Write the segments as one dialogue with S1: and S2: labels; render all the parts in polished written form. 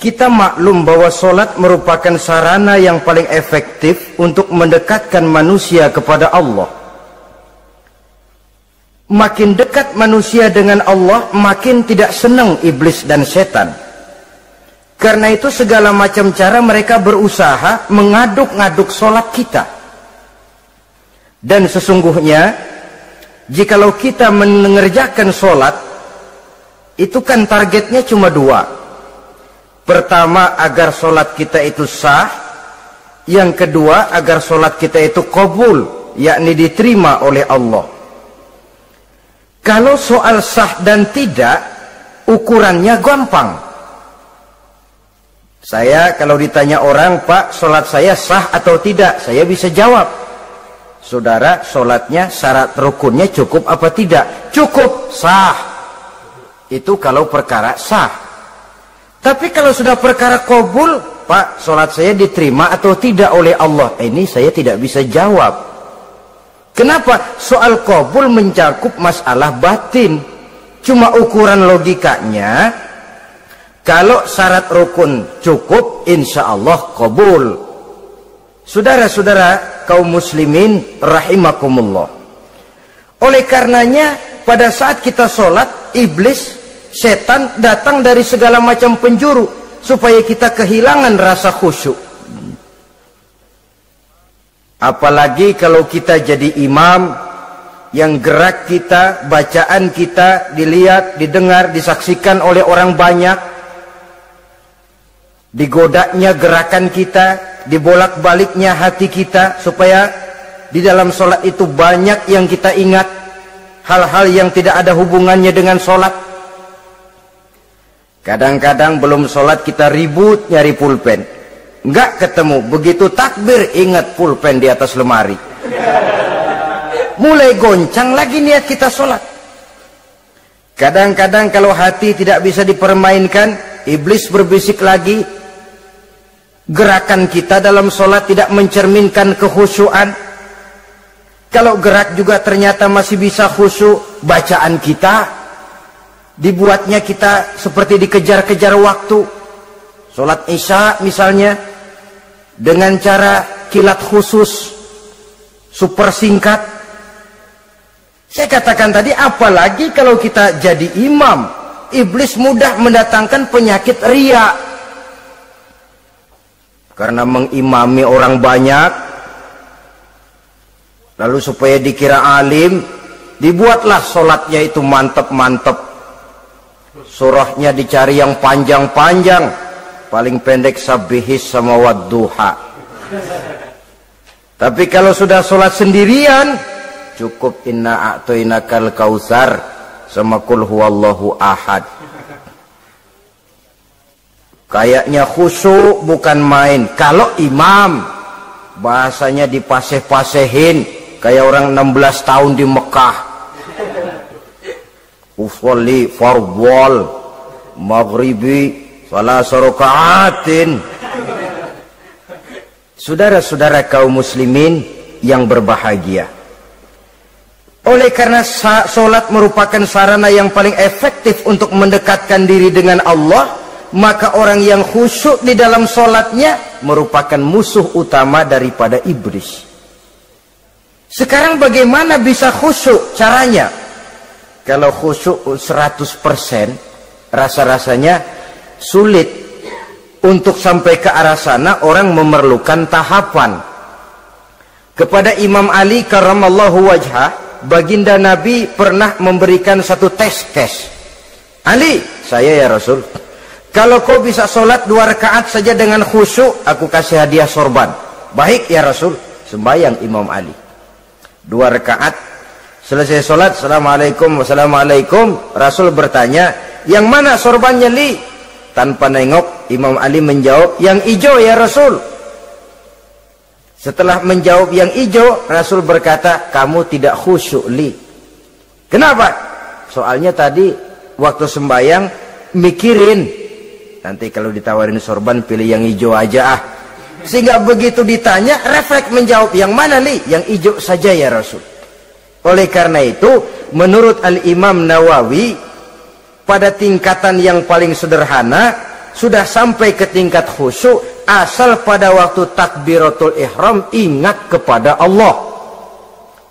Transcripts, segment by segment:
S1: Kita maklum bahwa sholat merupakan sarana yang paling efektif untuk mendekatkan manusia kepada Allah. Makin dekat manusia dengan Allah, makin tidak senang iblis dan setan. Karena itu segala macam cara mereka berusaha mengaduk-ngaduk sholat kita. Dan sesungguhnya, jikalau kita mengerjakan sholat, itu kan targetnya cuma dua. Pertama, agar sholat kita itu sah. Yang kedua, agar sholat kita itu qabul, yakni diterima oleh Allah. Kalau soal sah dan tidak, ukurannya gampang. Saya kalau ditanya orang, Pak, sholat saya sah atau tidak? Saya bisa jawab, saudara, sholatnya syarat rukunnya cukup apa tidak? Cukup, sah. Itu kalau perkara sah. Tapi kalau sudah perkara qabul, Pak, sholat saya diterima atau tidak oleh Allah? Ini saya tidak bisa jawab. Kenapa? Soal qabul mencakup masalah batin. Cuma ukuran logikanya, kalau syarat rukun cukup, insya Allah qabul. Saudara-saudara kaum muslimin rahimakumullah. Oleh karenanya, pada saat kita sholat, iblis, setan datang dari segala macam penjuru supaya kita kehilangan rasa khusyuk. Apalagi kalau kita jadi imam yang gerak kita, bacaan kita dilihat, didengar, disaksikan oleh orang banyak. Digodanya gerakan kita, dibolak-baliknya hati kita supaya di dalam sholat itu banyak yang kita ingat, hal-hal yang tidak ada hubungannya dengan sholat. Kadang-kadang belum sholat kita ribut nyari pulpen, nggak ketemu. Begitu takbir ingat pulpen di atas lemari. Mulai goncang lagi niat kita sholat. Kadang-kadang kalau hati tidak bisa dipermainkan, iblis berbisik lagi. Gerakan kita dalam sholat tidak mencerminkan kekhusyuan. Kalau gerak juga ternyata masih bisa khusyuk, bacaan kita dibuatnya kita seperti dikejar-kejar waktu. Sholat isya misalnya dengan cara kilat khusus, super singkat. Saya katakan tadi, apalagi kalau kita jadi imam, iblis mudah mendatangkan penyakit riya. Karena mengimami orang banyak, lalu supaya dikira alim, dibuatlah sholatnya itu mantep-mantep. Surahnya dicari yang panjang-panjang, paling pendek sabihis sama wadduha. Tapi kalau sudah sholat sendirian, cukup inna a'toinakal kausar sama kul huwallahu ahad. Kayaknya khusyuk bukan main. Kalau imam, bahasanya dipaseh-pasehin kayak orang 16 tahun di Mekah. Usolli fardwal maghribi salasa raka'atin. Saudara-saudara kaum muslimin yang berbahagia, oleh karena sholat merupakan sarana yang paling efektif untuk mendekatkan diri dengan Allah, maka orang yang khusyuk di dalam sholatnya merupakan musuh utama daripada iblis. Sekarang bagaimana bisa khusyuk caranya? Kalau khusyuk 100%, rasa-rasanya sulit. Untuk sampai ke arah sana, orang memerlukan tahapan. Kepada Imam Ali karramallahu wajhah, baginda Nabi pernah memberikan satu tes. Ali, saya ya Rasul, kalau kau bisa sholat 2 rakaat saja dengan khusyuk, aku kasih hadiah sorban. Baik ya Rasul. Sembahyang Imam Ali 2 rakaat, selesai sholat, assalamualaikum, wassalamualaikum. Rasul bertanya, yang mana sorbannya Li? Tanpa nengok, Imam Ali menjawab, yang hijau ya Rasul. Setelah menjawab yang hijau, Rasul berkata, kamu tidak khusyuk Li. Kenapa? Soalnya tadi waktu sembahyang mikirin, nanti kalau ditawarin sorban pilih yang hijau aja ah. Sehingga begitu ditanya, refleks menjawab, yang mana Li? Yang hijau saja ya Rasul. Oleh karena itu, menurut Al-Imam Nawawi, pada tingkatan yang paling sederhana, sudah sampai ke tingkat khusyuk, asal pada waktu takbiratul ihram ingat kepada Allah.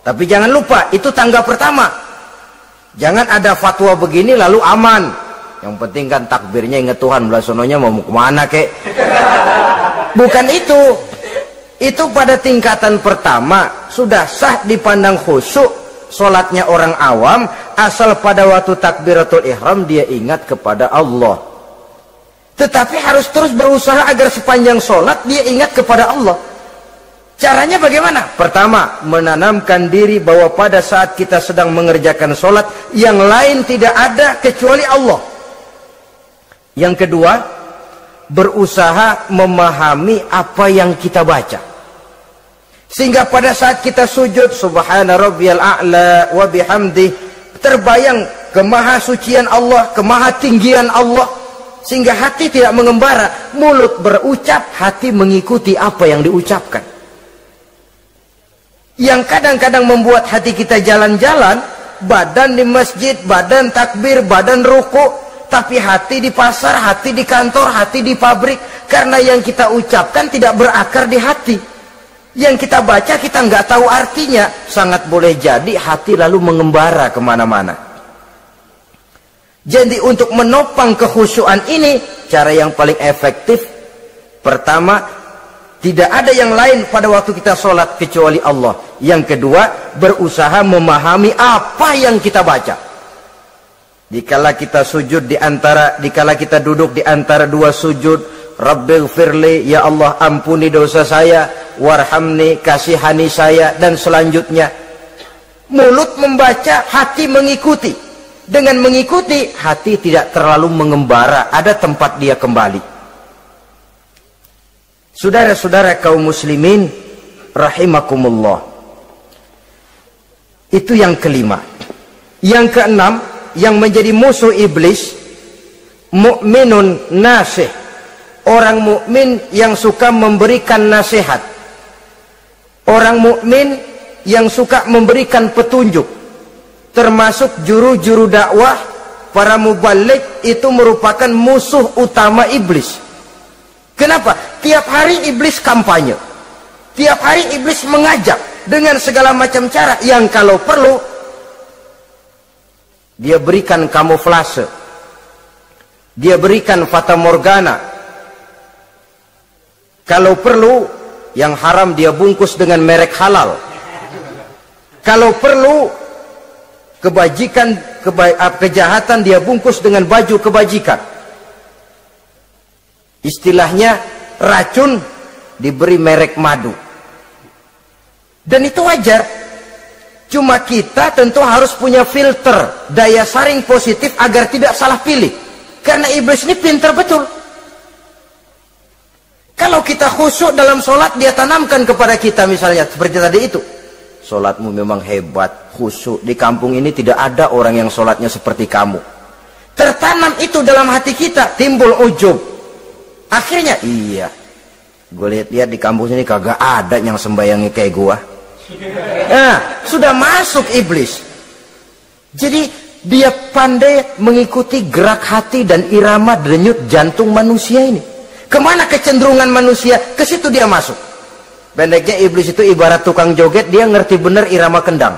S1: Tapi jangan lupa, itu tangga pertama. Jangan ada fatwa begini lalu aman. Yang penting kan takbirnya ingat Tuhan, belasononya mau kemana kek. Bukan itu. Itu pada tingkatan pertama sudah sah dipandang khusyuk solatnya orang awam, asal pada waktu takbiratul ihram dia ingat kepada Allah. Tetapi harus terus berusaha agar sepanjang solat dia ingat kepada Allah. Caranya bagaimana? Pertama, menanamkan diri bahwa pada saat kita sedang mengerjakan solat, yang lain tidak ada kecuali Allah. Yang kedua, berusaha memahami apa yang kita baca. Sehingga pada saat kita sujud, subhana rabbiyal a'la wa bihamdi, terbayang kemahasucian Allah, kemahatinggian Allah. Sehingga hati tidak mengembara, mulut berucap, hati mengikuti apa yang diucapkan. Yang kadang-kadang membuat hati kita jalan-jalan, badan di masjid, badan takbir, badan ruku, tapi hati di pasar, hati di kantor, hati di pabrik. Karena yang kita ucapkan tidak berakar di hati. Yang kita baca kita nggak tahu artinya. Sangat boleh jadi hati lalu mengembara kemana-mana. Jadi untuk menopang kekhusyuan ini, cara yang paling efektif, pertama, tidak ada yang lain pada waktu kita sholat kecuali Allah. Yang kedua, berusaha memahami apa yang kita baca. Dikala kita sujud dikala kita duduk di antara dua sujud, Rabbighfirli, ya Allah ampuni dosa saya, warhamni, kasihani saya, dan selanjutnya. Mulut membaca, hati mengikuti. Dengan mengikuti, hati tidak terlalu mengembara, ada tempat dia kembali. Saudara-saudara kaum muslimin rahimakumullah. Itu yang kelima. Yang keenam, yang menjadi musuh iblis, mukminun nasih. Orang mukmin yang suka memberikan nasihat. Orang mukmin yang suka memberikan petunjuk. Termasuk juru-juru dakwah, para muballigh, itu merupakan musuh utama iblis. Kenapa? Tiap hari iblis kampanye. Tiap hari iblis mengajak dengan segala macam cara yang kalau perlu dia berikan kamuflase. Dia berikan fata morgana. Kalau perlu yang haram dia bungkus dengan merek halal. Kalau perlu kejahatan dia bungkus dengan baju kebajikan. Istilahnya racun diberi merek madu. Dan itu wajar. Cuma kita tentu harus punya filter, daya saring positif agar tidak salah pilih. Karena iblis ini pintar betul. Kalau kita khusyuk dalam sholat, dia tanamkan kepada kita misalnya seperti tadi itu. Sholatmu memang hebat, khusyuk. Di kampung ini tidak ada orang yang sholatnya seperti kamu. Tertanam itu dalam hati kita, timbul ujub. Akhirnya, iya, gue lihat-lihat di kampung ini kagak ada yang sembayangi kayak gua. Nah, sudah masuk iblis. Jadi dia pandai mengikuti gerak hati dan irama denyut jantung manusia ini. Kemana kecenderungan manusia, ke situ dia masuk. Pendeknya iblis itu ibarat tukang joget, dia ngerti bener irama kendang.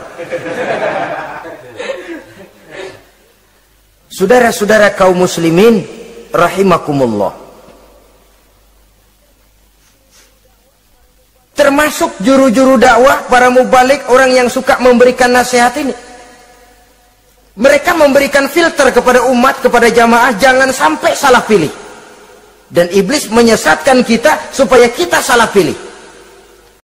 S1: Saudara-saudara kaum muslimin rahimakumullah. Termasuk juru-juru dakwah, para mubaligh, orang yang suka memberikan nasihat ini. Mereka memberikan filter kepada umat, kepada jamaah, jangan sampai salah pilih. Dan iblis menyesatkan kita supaya kita salah pilih.